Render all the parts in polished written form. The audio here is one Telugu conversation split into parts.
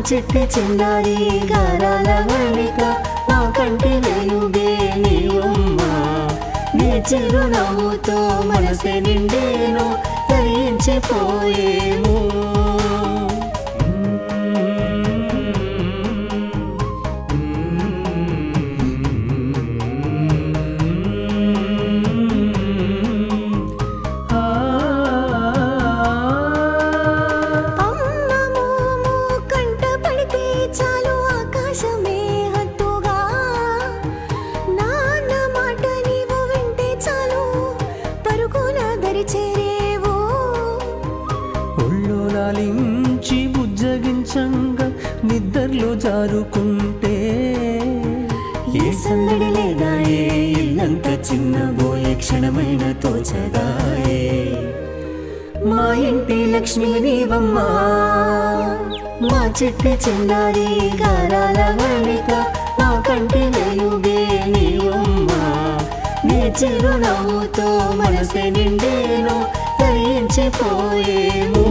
చిట్టి చిన్నారి గారాల మల్లిక మా కంటి వెలుగే నీవమ్మా నీ చిరునవ్వుతో మనసే నిండేను తరించిపోయేము లాలించి బుజ్జగించంగా నిద్రలో జారుకుంటే ఏ సందడి లేదాయే ఇల్లంత చిన్నబోయే క్షణమైన తోచదాయే మా ఇంటి లక్ష్మి నీవమ్మా మా చిట్టి చిన్నారి గారాల మల్లిక మా కంటి వెలుగే నీవమ్మా నీ చిరునవ్వుతో మనసే నిండేను తరించిపోయేము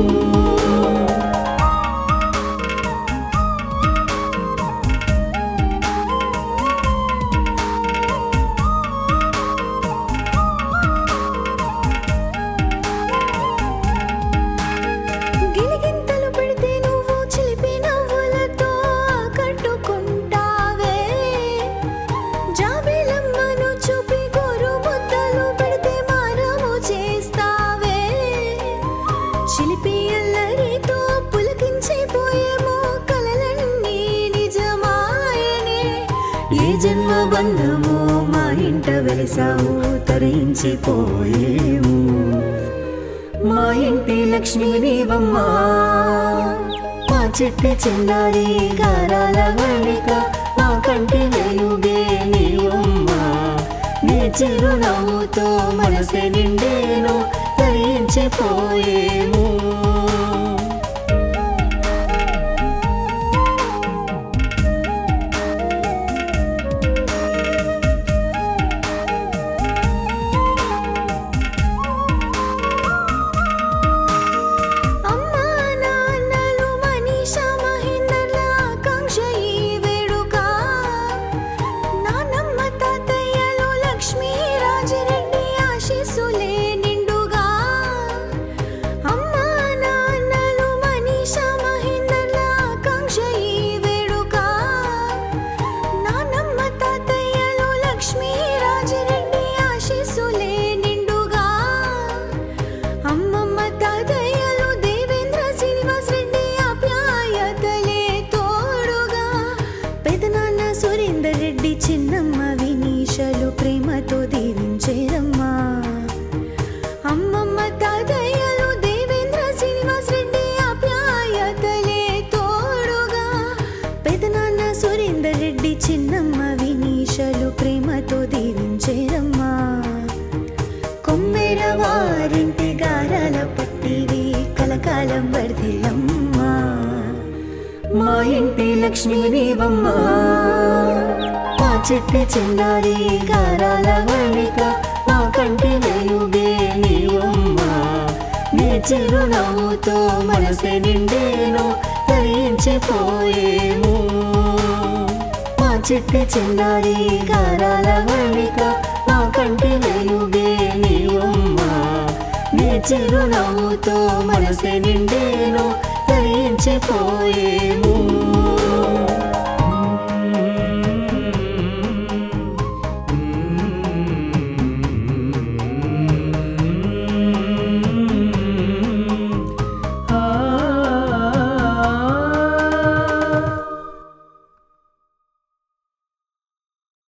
చిలిపి అల్లరితో పులకించిపోయేమో కలలన్నీ నిజమాయనే ఏ జన్మ బంధమో మా ఇంట వెలిసావు తరించిపోయేము మా ఇంటి లక్ష్మి నీవమ్మా మా చిట్టి చిన్నారి గారాల మల్లిక మా కంటి వెలుగే నీవమ్మా నీ చిరునవ్వుతో మనసే నిండేను తరించిపోయేము చిన్నమ్మ వినీషలు ప్రేమతో దీవించేరమ్మా అమ్మమ్మ తాతయ్యలు దేవేంద్ర శ్రీనివాస్ రెడ్డి ఆప్యాయతలే తోడుగా పెదనాన్న సురేందర్ రెడ్డి చిన్నమ్మ వినీషలు ప్రేమతో దీవించేరమ్మా కొమ్మెర వారింటి గారాల పట్టివి కలకాలం వర్ధిల్లమ్మా మా ఇంటి లక్ష్మి నీవమ్మా చిట్టి చిన్నారి గారాల మల్లిక మా కంటి వెలుగే నీవమ్మా నీ చిరునవ్వుతో మనసే నిండేను తరించిపోయేము మా చిట్టి చిన్నారి గారాల మల్లిక మా కంటి వెలుగే నీవమ్మా నీ చిరునవ్వుతో మనసే నిండేను తరించిపోయేము